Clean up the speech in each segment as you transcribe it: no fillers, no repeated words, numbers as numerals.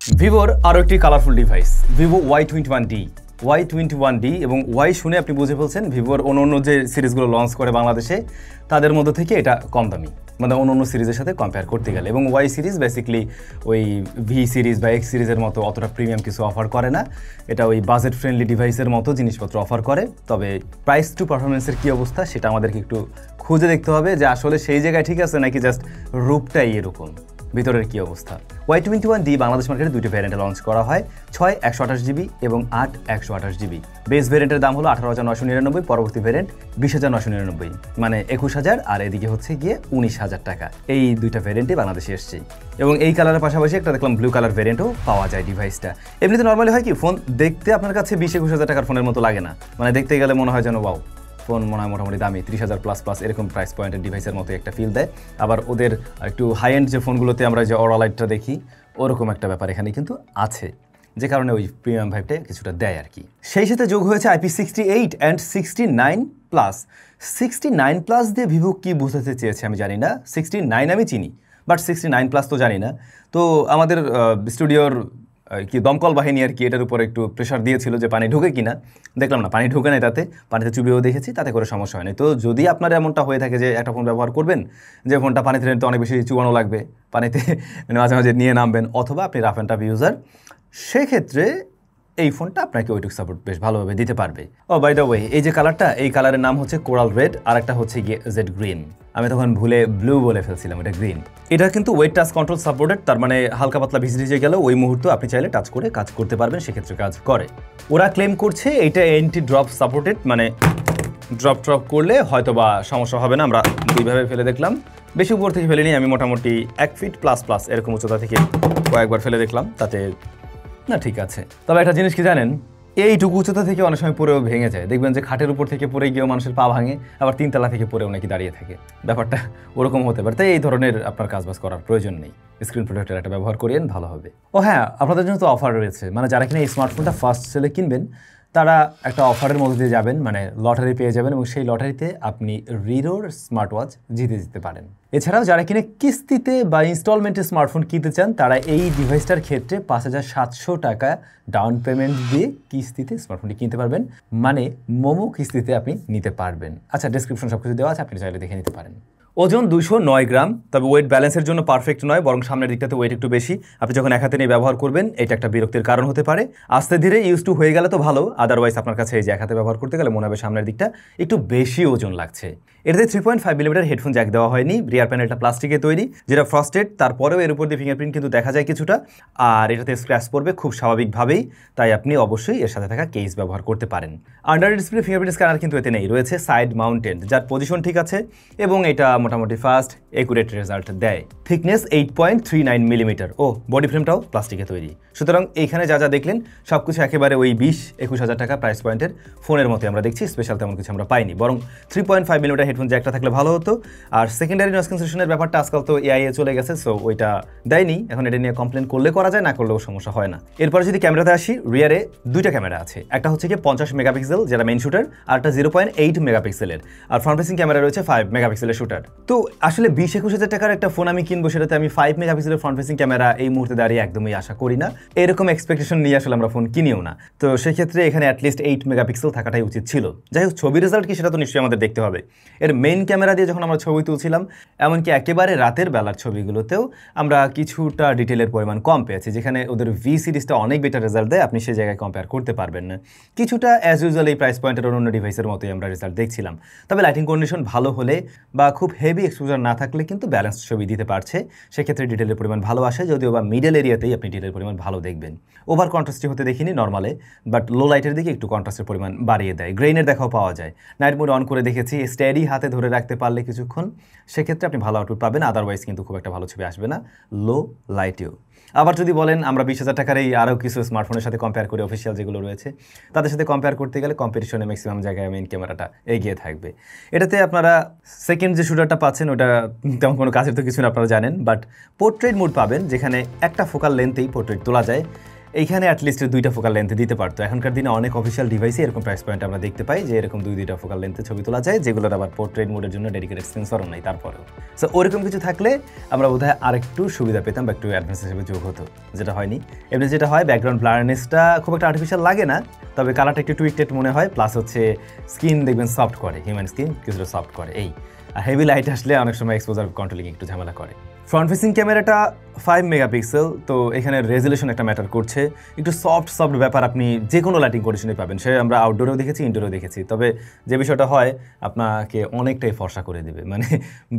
ভিভোর আরও একটি colourful device Vivo Y21D Y21D এবং ওয়াই শুনে আপনি বুঝে ফেলছেন ভিভোর অন্য যে সিরিজগুলো লঞ্চ করে বাংলাদেশে তাদের মধ্যে থেকে এটা কম দামি, মানে অন্য সিরিজের সাথে কম্পেয়ার করতে গেলে। এবং ওয়াই সিরিজ বেসিক্যালি ওই ভি সিরিজ বা এক্স সিরিজের মতো অতটা প্রিমিয়াম কিছু অফার করে না, এটা ওই বাজেট ফ্রেন্ডলি ডিভাইসের মতো জিনিসপত্র অফার করে। তবে প্রাইস টু পারফরমেন্সের কী অবস্থা সেটা আমাদেরকে একটু খুঁজে দেখতে হবে যে আসলে সেই জায়গায় ঠিক আছে নাকি জাস্ট রূপটাই এরকম, ভিতরের কী অবস্থা। Y21D বাংলাদেশ মার্কেটে দুইটি ভ্যারিয়েন্টে লঞ্চ করা হয়, 6 128GB এবং 8 128GB। বেস ভ্যারিয়েন্টের দাম হলো 18,999, পরবর্তী ভ্যারিয়েন্ট 20,999, মানে 21,000, আর এদিকে হচ্ছে গিয়ে 19,000 টাকা। এই দুইটা ভ্যারিয়েন্টে বাংলাদেশে এসছে এবং এই কালারের পাশাপাশি একটা দেখলাম ব্লু কালার ভ্যারিয়েন্টও পাওয়া যায় ডিভাইসটা। এমনিতে নর্মালি হয় কি ফোন দেখতে আপনার কাছে 20-21,000 টাকার ফোনের মতো লাগে না, মানে দেখতে গেলে মনে হয় যেন ওয়াও ফোন মনে হয় মোটামুটি দামি 30,000 প্লাস এরকম প্রাইস পয়েন্টের ডিভাইসের মতো একটা ফিল দেয়। আবার ওদের একটু হাই এন্ড যে ফোনগুলোতে আমরা যে অরা লাইটটা দেখি ওরকম একটা ব্যাপার এখানে কিন্তু আছে, যে কারণে ওই প্রিমিয়াম ভাইবটা কিছুটা দেয় আর কি। সেই সাথে যোগ হয়েছে IP68 অ্যান্ড 69+। 69+ দিয়ে ভিভো কী বুঝাতে চেয়েছে আমি জানি না, 69 আমি চিনি বাট 69+ তো জানি না। তো আমাদের স্টুডিওর কি দমকল বাহিনী আর কি এটার উপর একটু প্রেশার দিয়েছিল যে পানি ঢোকে কিনা, দেখলাম না পানি ঢোকে না, তাতে পানিতে চুবিয়েও দেখেছি, তাতে করে সমস্যা হয়নি। তো যদি আপনার এমনটা হয়ে থাকে যে একটা ফোন ব্যবহার করবেন যে ফোনটা পানিতে নিতে অনেক বেশি চুবানো লাগবে, পানিতে মাঝে মাঝে নিয়ে নামবেন, অথবা আপনি রাফ অ্যান্ড টাফ ইউজার, সেক্ষেত্রে এই ফোনটা আপনাকে ওইটুকু সাপোর্ট বেশ ভালোভাবে দিতে পারবে। ও বাই দ্য ওয়ে, এই যে কালারটা, এই কালারের নাম হচ্ছে কোরাল রেড, আর একটা হচ্ছে গিয়ে জেড গ্রিন। আমি তখন ভুলে ব্লু বলে ফেলছিলাম, এটা গ্রিন। এটা কিন্তু ওয়েট টাচ কন্ট্রোল সাপোর্টেড, তার মানে হালকা পাতলা ভিজে গেলেও ওই মুহূর্তে আপনি চাইলে টাচ করে কাজ করতে পারবেন, সেক্ষেত্রে কাজ করে। ওরা ক্লেম করছে এইটা এন্টি ড্রপ সাপোর্টেড, মানে ড্রপ করলে হয়তো বা সমস্যা হবে না। আমরা দুইভাবে ফেলে দেখলাম, বেশি উপর থেকে ফেলিনি, আমি মোটামুটি 1 ফিট প্লাস এরকম উচ্চতা থেকে কয়েকবার ফেলে দেখলাম, তাতে না ঠিক আছে। তবে একটা জিনিস কি জানেন, এইটুকু উচ্চতা থেকে অনেক সময় পরেও ভেঙে যায়, দেখবেন যে খাটের উপর থেকে পড়ে গিয়েও মানুষের পা ভাঙে, আবার 3 তলা থেকে পরেও নাকি দাঁড়িয়ে থাকে, ব্যাপারটা ওরকম হতে পারে। তাই এই ধরনের আপনার কাজবাজ করার প্রয়োজন নেই, স্ক্রিন প্রোটেক্টর একটা ব্যবহার করিয়েন, ভালো হবে। ও হ্যাঁ, আপনাদের জন্য তো অফার রয়েছে, মানে যারা কিনা এই স্মার্টফোনটা ফার্স্ট সেলে কিনবেন তারা একটা অফারের মধ্যে দিয়ে যাবেন, মানে লটারি পেয়ে যাবেন, এবং সেই লটারিতে আপনি রিরোর স্মার্ট ওয়াচ জিতে পারেন। এছাড়াও যারা কিনা কিস্তিতে বা ইনস্টলমেন্টে স্মার্টফোন কিনতে চান তারা এই ডিভাইসটার ক্ষেত্রে 5,700 টাকা ডাউন পেমেন্ট দিয়ে কিস্তিতে স্মার্টফোনটি কিনতে পারবেন, মানে মোমো কিস্তিতে আপনি নিতে পারবেন। আচ্ছা, ডেসক্রিপশন সব কিছু দেওয়া আছে, আপনি চাইলে দেখে নিতে পারেন। ওজন 209 গ্রাম, তবে ওয়েট ব্যালেন্সের জন্য পারফেক্ট নয়, বরং সামনের দিকটাতে ওয়েট একটু বেশি। আপনি যখন এক হাতে নিয়ে ব্যবহার করবেন এটা একটা বিরক্তির কারণ হতে পারে, আস্তে ধীরে ইউজ টু হয়ে গেলে তো ভালো, আদারওয়াইজ আপনার কাছে এই যে এক হাতে ব্যবহার করতে গেলে মনে হবে সামনের দিকটা একটু বেশি ওজন লাগছে। এটাতে 3.5mm হেডফোন জ্যাক দেওয়া হয়নি, রিয়ার প্যানেলটা প্লাস্টিকে তৈরি যেটা ফ্রস্টেড, তারপরেও এর উপর দিয়ে ফিঙ্গারপ্রিন্ট কিন্তু দেখা যায় কিছুটা, আর এটাতে স্ক্র্যাচ পড়বে খুব স্বাভাবিকভাবেই, তাই আপনি অবশ্যই এর সাথে থাকা কেস ব্যবহার করতে পারেন। আন্ডার ডিসপ্লে ফিঙ্গারপ্রিন্ট স্ক্যানার কিন্তু এতে নেই, রয়েছে সাইড মাউন্টেড, যার পজিশন ঠিক আছে এবং এটা মোটামুটি ফাস্ট একুরেট রেজাল্ট দেয়। থিকনেস 8.39mm, ও বডি ফ্রেমটাও প্লাস্টিকে তৈরি। সুতরাং এইখানে যা দেখলেন সবকিছু একেবারে ওই 20-21,000 টাকা প্রাইস পয়েন্টের ফোনের মতো আমরা দেখছি, স্পেশাল তেমন কিছু আমরা পাইনি, বরং 3.5mm হেডফোন জ্যাকটা থাকলে ভালো হতো। আর সেকেন্ডারি নয়েজ ক্যান্সেলেশনের ব্যাপারটা আজকাল তো এআই এ চলে গেছে, সো ওইটা দেয়নি, এখন এটা নিয়ে কমপ্লেন করলে করা যায়, না করলেও সমস্যা হয় না। এরপরে যদি ক্যামেরাতে আসি, রিয়ারে দুইটা ক্যামেরা আছে, একটা হচ্ছে কি 50 মেগাপিক্সেল যেটা মেইন শুটার, আর একটা 0.8 মেগাপিক্সেলের, আর ফ্রন্ট ফেসিং ক্যামেরা রয়েছে 5 মেগাপিক্সেলের শুটার। তো আসলে 20-21,000 টাকার একটা ফোন আমি কিনবো, সেটাতে আমি 5 মেগাপিক্সেলের ফ্রন্ট ফেসিং ক্যামেরা এই মুহূর্তে দাঁড়িয়ে একদমই আশা করি না, এরকম এক্সপেকটেশন নিয়ে আসলে আমরা ফোন কিনিও না। তো সেক্ষেত্রে এখানে অ্যাটলিস্ট 8 মেগাপিক্সেল থাকাটাই উচিত ছিল। যাই হোক, ছবি রেজাল্ট কি সেটা তো নিশ্চয়ই আমাদের দেখতে হবে। এর মেইন ক্যামেরা দিয়ে যখন আমরা ছবি তুলছিলাম, এমনকি একেবারে রাতের বেলার ছবিগুলোতেও আমরা কিছুটা ডিটেলের পরিমাণ কম পেয়েছি, যেখানে ওদের ভি সিরিজটা অনেক বেটার রেজাল্ট দেয়, আপনি সেই জায়গায় কম্পেয়ার করতে পারবেন না। কিছুটা অ্যাজ ইউজুয়াল এই প্রাইস পয়েন্টের অন্য ডিভাইসের মতোই আমরা রেজাল্ট দেখছিলাম। তবে লাইটিং কন্ডিশন ভালো হলে বা খুব হেভি এক্সপোজার না থাকলে কিন্তু ব্যালেন্স ছবি দিতে পারছে, সেক্ষেত্রে ডিটেলের পরিমাণ ভালো আসে, যদিও বা মিডল এরিয়াতেই আপনি ডিটেলের পরিমাণ ভালো দেখবেন। ওভার কন্ট্রাস্টি হতে দেখিনি নর্মালে, বাট লো লাইটের দিকে একটু কন্ট্রাস্টের পরিমাণ বাড়িয়ে দেয়, গ্রেইনের দেখাও পাওয়া যায়। নাইট মোড অন করে দেখেছি, স্টেডি হাতে ধরে রাখতে পারলে কিছুক্ষণ, সেক্ষেত্রে আপনি ভালো আউটপুট পাবেন, আদারওয়াইজ কিন্তু খুব একটা ভালো ছবি আসবে না লো লাইটেও। আবার যদি বলেন আমরা 20,000 টাকার এই আরও কিছু স্মার্টফোনের সাথে কম্পেয়ার করি, অফিসিয়াল যেগুলো রয়েছে তাদের সাথে কম্পেয়ার করতে গেলে কম্পিটিশনে ম্যাক্সিমাম জায়গায় মেইন ক্যামেরাটা এগিয়ে থাকবে। এটাতে আপনারা সেকেন্ড যে শুটারটা পাচ্ছেন ওটা তেমন কোনো কাজের তো কিছু না, আপনারা জানেন, বাট পোর্ট্রেট মোড পাবেন, যেখানে একটা ফোকাল লেন্থেই পোর্ট্রেট তোলা যায়। এইখানে অ্যাটলিস্ট 2টা ফোকাল লেন্থে দিতে পারতো। এখনকার দিনে অনেক অফিসিয়াল ডিভাইসে এরকম প্রাইস পয়েন্ট আমরা দেখতে পাই যে এরকম 2টা ফোকাল লেন্থে ছবি তোলা যায়, যেগুলোর আবার পোর্ট্রেট মোডের জন্য ডেডিকেটেড সেন্সরও নাই তারপরেও। সো ওরকম কিছু থাকলে আমরা বোধহয় আরেকটু সুবিধা পেতাম বা একটু অ্যাডভান্স হিসেবে যোগ হতো, যেটা হয়নি। এমনি যেটা হয় ব্যাকগ্রাউন্ড ব্লারনেসটা খুব একটা আর্টিফিশিয়াল লাগে না, তবে কালারটা একটু টুইকটেড মনে হয়, প্লাস হচ্ছে স্কিন দেখবেন সফট করে, হিউম্যান স্কিন কিছুটা সফট করে এই। আর হেভি লাইট আসলে অনেক সময় এক্সপোজার কন্ট্রোলিং একটু ঝামেলা করে। ফ্রন্ট ফেসিং ক্যামেরাটা 5 মেগাপিক্সেল, তো এখানে রেজুলেশন একটা ম্যাটার করছে। একটু সফট ব্যাপার আপনি যে কোনো লাইটিং কন্ডিশনে পাবেন, সে আমরা আউটডোরেও দেখেছি, ইনডোরেও দেখেছি। তবে যে বিষয়টা হয় আপনাকে অনেকটাই ফর্সা করে দেবে, মানে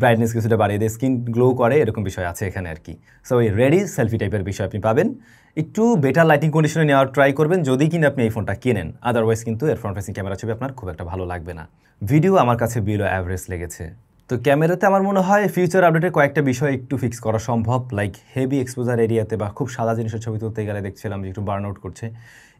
ব্রাইটনেস কিছুটা বাড়িয়ে দেয়, স্কিন গ্লো করে, এরকম বিষয় আছে এখানে আর কি। সো এই রেডি সেলফি টাইপের বিষয় আপনি পাবেন। একটু বেটার লাইটিং কন্ডিশনে নেওয়ার ট্রাই করবেন যদি কিনা আপনি এই ফোনটা কেনেন, আদারওয়াইজ কিন্তু এর ফ্রন্ট ফেসিং ক্যামেরা ছবি আপনার খুব একটা ভালো লাগবে না। ভিডিও আমার কাছে বিলো অ্যাভারেজ লেগেছে। তো ক্যামেরাতে আমার মনে হয় ফিউচার আপডেটে কয়েকটা বিষয় একটু ফিক্স করা সম্ভব, লাইক হেভি এক্সপোজার এরিয়াতে বা খুব সাদা জিনিসের ছবি তুলতে গেলে দেখছিলাম যে একটু বার্ন আউট করছে।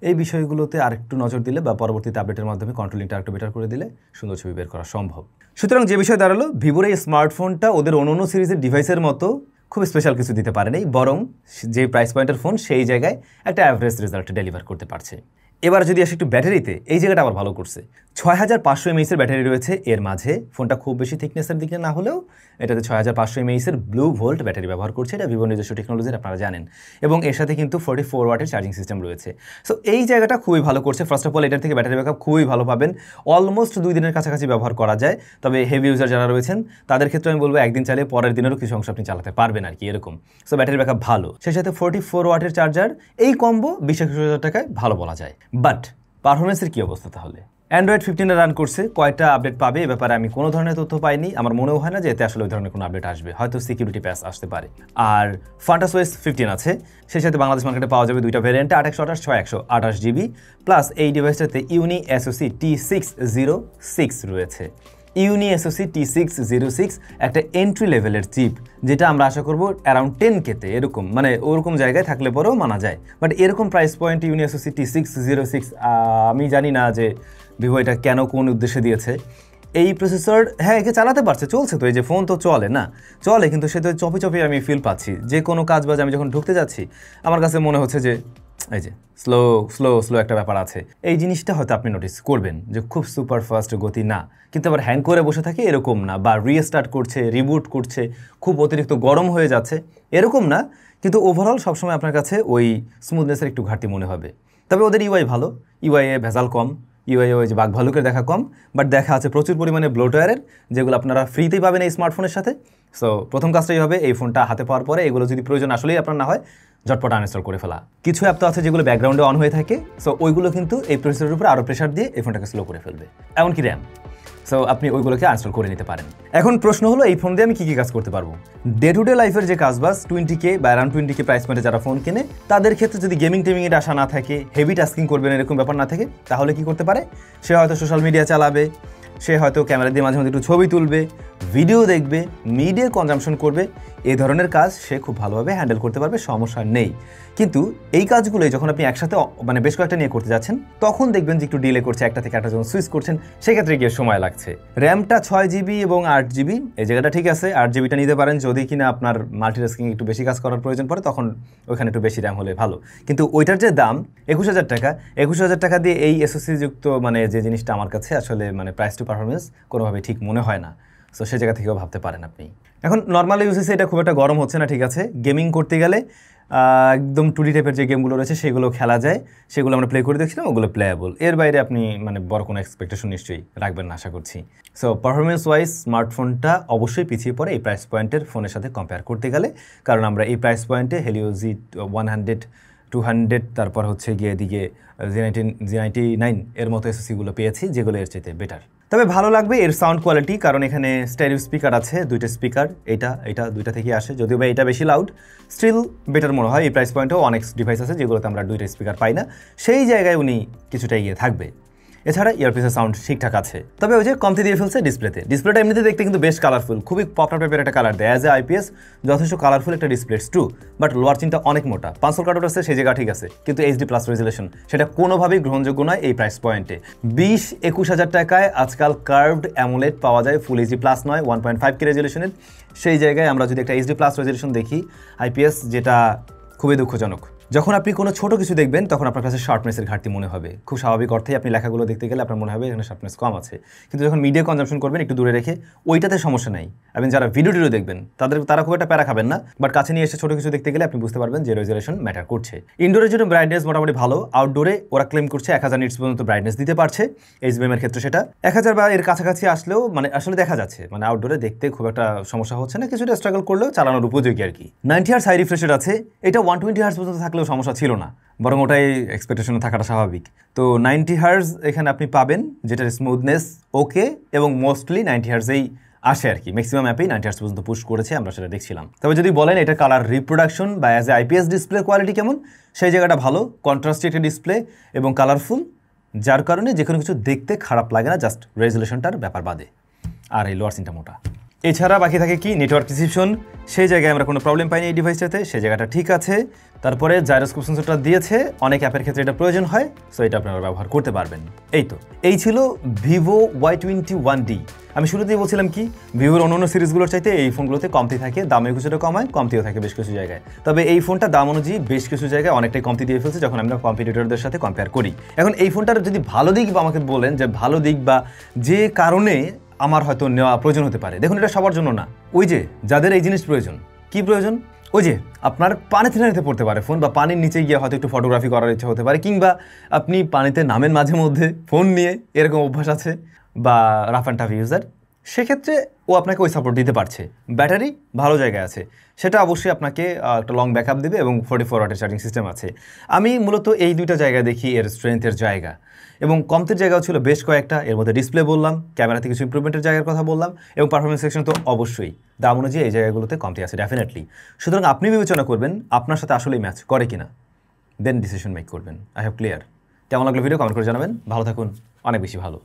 এই বিষয়গুলোতে আরেকটু নজর দিলে বা পরবর্তীতে আপডেটের মাধ্যমে কন্ট্রোলিংটা আরেকটু বেটার করে দিলে সুন্দর ছবি বের করা সম্ভব। সুতরাং যে বিষয় দাঁড়ালো, ভিভোর এই স্মার্টফোনটা ওদের অন্য সিরিজের ডিভাইসের মতো খুব স্পেশাল কিছু দিতে পারেনি, বরং যে প্রাইস পয়েন্টের ফোন সেই জায়গায় একটা অ্যাভারেজ রেজাল্ট ডেলিভার করতে পারছে। এবার যদি আসে একটু ব্যাটারিতে, এই জায়গাটা আবার ভালো করছে। 6500 mAh ব্যাটারি রয়েছে এর মাঝে। ফোনটা খুব বেশি থিকনেসের দিকে না হলেও এটাতে 6500 mAh ব্লু ভোল্ট ব্যাটারি ব্যবহার করছে। এটা ভিভোর নিজস্ব টেকনোলজির, আপনারা জানেন। এবং এর সাথে কিন্তু 44 ওয়াটের চার্জিং সিস্টেম রয়েছে। সো এই জায়গাটা খুবই ভালো করছে। ফার্স্ট অফ অল এটার থেকে ব্যাটারি ব্যাকআপ খুবই ভালো পাবেন, অলমোস্ট 2 দিনের কাছাকাছি ব্যবহার করা যায়। তবে হেভি ইউজার যারা রয়েছেন তাদের ক্ষেত্রে আমি বলবো একদিন চালিয়ে পরের দিনেরও কিছু অংশ আপনি চালাতে পারবেন আর কি, এরকম। সো ব্যাটারি ব্যাকআপ ভালো, সেই সাথে 44 ওয়াটের চার্জার, এই কম্বো 20-21 টাকায় ভালো বলা যায়। বাট পারফরমেন্সের কী অবস্থা তাহলে? অ্যান্ড্রয়েড 15 রান করছে, কয়টা আপডেট পাবে এ ব্যাপারে আমি কোনো ধরনের তথ্য পাইনি। আমার মনেও হয় না যে এতে আসলে ওই ধরনের কোনো আপডেট আসবে, হয়তো সিকিউরিটি প্যাচ আসতে পারে। আর ফান্টাস ওএস 15 আছে, সেই সাথে বাংলাদেশ মার্কেটে পাওয়া যাবে 2টা ভ্যারিয়েন্টে, 828 628 জিবি, প্লাস এই ডিভাইসটাতে ইউনি এসওসি T606 রয়েছে। ইউনি এসওসি T606 একটা এন্ট্রি লেভেলের চিপ, যেটা আমরা আশা করবো অ্যারাউন্ড 10K এরকম, মানে ওরকম জায়গায় থাকলে পরেও মানা যায়। বাট এরকম প্রাইস পয়েন্ট ইউনি এসওসি T606 আমি জানি না যে ভিভো এটা কেন কোন উদ্দেশ্যে দিয়েছে। এই প্রসেসর হ্যাঁ একে চালাতে পারছে, চলছে তো, এই যে ফোন তো চলে না, চলে, কিন্তু সে তো চপি আমি ফিল পাচ্ছি। যে কোনো কাজ বাজ আমি যখন ঢুকতে যাচ্ছি আমার কাছে মনে হচ্ছে যে এই যে স্লো একটা ব্যাপার আছে। এই জিনিসটা হয়তো আপনি নোটিস করবেন যে খুব সুপার ফাস্ট গতি না, কিন্তু আবার হ্যাং করে বসে থাকে এরকম না, বা রিস্টার্ট করছে, রিবুট করছে, খুব অতিরিক্ত গরম হয়ে যাচ্ছে এরকম না, কিন্তু ওভারঅল সবসময় আপনার কাছে ওই স্মুথনেসের একটু ঘাটতি মনে হবে। তবে ওদের ইউআই ভালো, ইউআইয়ে ভেজাল কম, ইউআই ওই যে বাঘ ভালুকের দেখা কম, বাট দেখা আছে প্রচুর পরিমাণে ব্লোটওয়্যারের, যেগুলো আপনারা ফ্রিতেই পাবেন এই স্মার্টফোনের সাথে। সো প্রথম কাজটাই হবে এই ফোনটা হাতে পাওয়ার পরে এগুলো যদি প্রয়োজন আসলেই আপনার না হয় ঝটপট আনইনস্টল করে ফেলা। কিছু অ্যাপ তো আছে যেগুলো ব্যাকগ্রাউন্ডে অন হয়ে থাকে, সো ওইগুলো কিন্তু এই প্রসেসরের উপর আরও প্রেশার দিয়ে এই ফোনটাকে স্লো করে ফেলবে, এমনকি র্যাম। সো আপনি ওইগুলোকে আনইনস্টল করে নিতে পারেন। এখন প্রশ্ন হলো এই ফোন দিয়ে আমি কী কাজ করতে পারবো? ডে টু ডে লাইফের যে কাজবাজ 20K বা অ্যারাউন্ড 20K প্রাইস পয়েন্টে যারা ফোন কেনে তাদের ক্ষেত্রে যদি গেমিংয়ের আশা না থাকে, হেভি টাস্কিং করবেন এরকম ব্যাপার না থাকে, তাহলে কি করতে পারে? সে হয়তো সোশ্যাল মিডিয়া চালাবে, সে হয়তো ক্যামেরা দিয়ে মাঝে মাঝে একটু ছবি তুলবে, ভিডিও দেখবে, মিডিয়া কনজাম্পশন করবে, এই ধরনের কাজ সে খুব ভালোভাবে হ্যান্ডেল করতে পারবে, সমস্যা নেই। কিন্তু এই কাজগুলোই যখন আপনি একসাথে মানে বেশ কয়েকটা নিয়ে করতে যাচ্ছেন তখন দেখবেন যে একটু ডিলে করছে, একটা থেকে একটা যখন সুইচ করছেন সেক্ষেত্রে গিয়ে সময় লাগছে। র্যামটা 6GB এবং 8GB, এই জায়গাটা ঠিক আছে, 8GBটা নিতে পারেন যদি কিনা আপনার মাল্টিটাস্কিং একটু বেশি কাজ করার প্রয়োজন পড়ে, তখন ওইখানে একটু বেশি র্যাম হলে ভালো। কিন্তু ওইটার যে দাম 21,000 টাকা, 21,000 টাকা দিয়ে এই এসওসি যুক্ত মানে যে জিনিসটা আমার কাছে আসলে মানে প্রাইস টু পারফরমেন্স কোনোভাবে ঠিক মনে হয় না। সো সে জায়গা থেকেও ভাবতে পারেন আপনি। এখন নর্মাল ইউজেসে এটা খুব একটা গরম হচ্ছে না, ঠিক আছে। গেমিং করতে গেলে একদম 2D টাইপের যে গেমগুলো রয়েছে সেগুলো খেলা যায়, সেগুলো আমরা প্লে করে দেখছিলাম, ওগুলো প্লেয়েবল। এর বাইরে আপনি মানে বড় কোনো এক্সপেকটেশন নিশ্চয়ই রাখবেন না আশা করছি। সো পারফরমেন্স ওয়াইজ স্মার্টফোনটা অবশ্যই পিছিয়ে পড়ে এই প্রাইস পয়েন্টের ফোনের সাথে কম্পেয়ার করতে গেলে, কারণ আমরা এই প্রাইস পয়েন্টে হেলিও Z100, 200, তারপর হচ্ছে গিয়ে এদিকে Z99 এর মতো এসওসিগুলো পেয়েছি যেগুলো এর চাইতে বেটার। তবে ভালো লাগবে এর সাউন্ড কোয়ালিটি, কারণ এখানে স্টেরিও স্পিকার আছে, 2টা স্পিকার, এটা 2টা থেকে আসে, যদিও বা এটা বেশি লাউড, স্টিল বেটার মনে হয়। এই প্রাইস পয়েন্টেও অনেক ডিভাইস আছে যেগুলোতে আমরা 2টা স্পিকার পাই না, সেই জায়গায় উনি কিছুটা এগিয়ে থাকবে। এছাড়া ইয়ারপিসের সাউন্ড ঠিকঠাক আছে, তবে ওই যে কমতি দিয়ে ফেলছে ডিসপ্লেটা এমনিতে দেখতে কিন্তু বেশ কালারফুল, খুবই পপআপ টাইপের একটা কালার দেয়। অ্যাজ এ আইপিএস যথেষ্ট কালারফুল একটা ডিসপ্লে টু, বাট লোয়ার চিনটা অনেক মোটা, 500 কার্ডট আছে সেই জায়গা ঠিক আছে, কিন্তু HD+ রেজুলেশন সেটা কোনোভাবেই গ্রহণযোগ্য নয় এই প্রাইস পয়েন্টে। 20-21 হাজার টাকায় আজকাল কার্ভড অ্যামোলেড পাওয়া যায়, ফুল HD+ নয়, 1.5K রেজুলেশনের। সেই জায়গায় আমরা যদি একটা HD+ রেজুলেশন দেখি আইপিএস, যেটা খুবই দুঃখজনক। যখন আপনি কোনো ছোট কিছু দেখবেন তখন আপনার কাছে শার্পনেসের ঘাটতি মনে হবে, খুব স্বাভাবিক অর্থেই আপনি লেখাগুলো দেখতে গেলে আপনার মনে হবে এখানে শার্পনেস কম আছে। কিন্তু যখন মিডিয়া কনজাম্পশন করবেন একটু দূরে রেখে, ওইটাতে সমস্যা নাই। এবং যারা ভিডিও দেখবেন তারা খুব একটা প্যারা খাবেন না, বাট কাছে নিয়ে এসে ছোটো কিছু দেখতে গেলে আপনি বুঝতে পারবেন যে রেজুলেশন ম্যাটার করছে। ইনডোরের জন্য ব্রাইটনেস মোটামুটি ভালো, আউটডোরে ওরা ক্লেম করছে 1000 নিটস পর্যন্ত ব্রাইটনেস দিতে পারছে। এইচবিএমের ক্ষেত্রে সেটা 1000 বা এর কাছাকাছি আসলেও মানে আসলে দেখা যাচ্ছে, মানে আউটডোরে দেখতে খুব একটা সমস্যা হচ্ছে না, কিছুটা স্ট্রাগল করলেও চালানোর উপযোগী আর কি। 90 হার্টজ হাই রিফ্রেশের আছে, এটা 120 হার্টজ পর্যন্ত থাকলেও সমস্যা ছিল না, বরং ওটাই এক্সপেকটেশনে থাকাটা স্বাভাবিক। তো 90 হার্টজ এখানে আপনি পাবেন, যেটার স্মুথনেস ওকে, এবং মোস্টলি 90 হার্টজেই আসে আর কি। ম্যাক্সিমাম অ্যাপেই 90 হার্টজ পর্যন্ত পুশ করেছে, আমরা সেটা দেখছিলাম। তবে যদি বলেন এটা কালার রিপ্রোডাকশন বা as a IPS display quality কেমন, সেই জায়গাটা ভালো, কন্ট্রাস্টি একটা ডিসপ্লে এবং কালারফুল, যার কারণে যে কোনো কিছু দেখতে খারাপ লাগে না, জাস্ট রেজুলেশনটার ব্যাপার বাদে। আর এই লোয়ার সিনটা মোটা। এছাড়া বাকি থাকে কি নেটওয়ার্ক রিসিপশন, সেই জায়গায় আমরা কোনো প্রবলেম পাইনি এই ডিভাইসটাতে, সেই জায়গাটা ঠিক আছে। তারপরে জাইরোস্কোপ সেন্সরটা দিয়েছে, অনেক অ্যাপের ক্ষেত্রে এটা প্রয়োজন হয়, সো এটা আপনারা ব্যবহার করতে পারবেন। এই ছিল ভিভো Y21D। আমি শুরুতেই বলছিলাম কি, ভিভোর অন্য সিরিজগুলোর চাইতে এই ফোনগুলোতে কমতি থাকে, দামে কিছুটা কমায়, কমতিও থাকে বেশ কিছু জায়গায়। তবে এই ফোনটা দাম অনুযায়ী বেশ কিছু জায়গায় অনেকটাই কমতি দিয়ে ফেলছে যখন আমরা কম্পিটিটরদের সাথে কম্পেয়ার করি। এখন এই ফোনটার যদি ভালো দিক বা আমাকে বলেন যে ভালো দিক বা যে কারণে আমার হয়তো নেওয়া প্রয়োজন হতে পারে, দেখুন এটা সবার জন্য না। ওই যে যাদের এই জিনিস প্রয়োজন, কি প্রয়োজন, ওই যে আপনার পানিতে নিতে পড়তে পারে ফোন, বা পানির নিচে গিয়ে হয়তো একটু ফটোগ্রাফি করার ইচ্ছা হতে পারে, কিংবা আপনি পানিতে নামেন মাঝে মধ্যে ফোন নিয়ে, এরকম অভ্যাস আছে, বা রাফ অ্যান্ড টাফ ইউজার, সেক্ষেত্রে ও আপনাকে ওই সাপোর্ট দিতে পারছে। ব্যাটারি ভালো জায়গায় আছে, সেটা অবশ্যই আপনাকে একটা লং ব্যাকআপ দেবে, এবং 44 ওয়াটের চার্জিং সিস্টেম আছে। আমি মূলত এই দুইটা জায়গায় দেখি এর স্ট্রেংথের জায়গা, এবং কমতির জায়গাও ছিল বেশ কয়েকটা। এর মধ্যে ডিসপ্লে বললাম, ক্যামেরাতে কিছু ইমপ্রুভমেন্টের জায়গার কথা বললাম, এবং পারফরমেন্স সেকশন তো অবশ্যই। দাম অনুযায়ী এই জায়গাগুলোতে কমতি আছে ডেফিনেটলি। সুতরাং আপনি বিবেচনা করবেন আপনার সাথে আসলেই ম্যাচ করে কিনা, দেন ডিসিশন মেক করবেন। I have clear. কেমন লাগলো ভিডিও কমেন্ট করে জানাবেন। ভালো থাকুন, অনেক বেশি ভালো।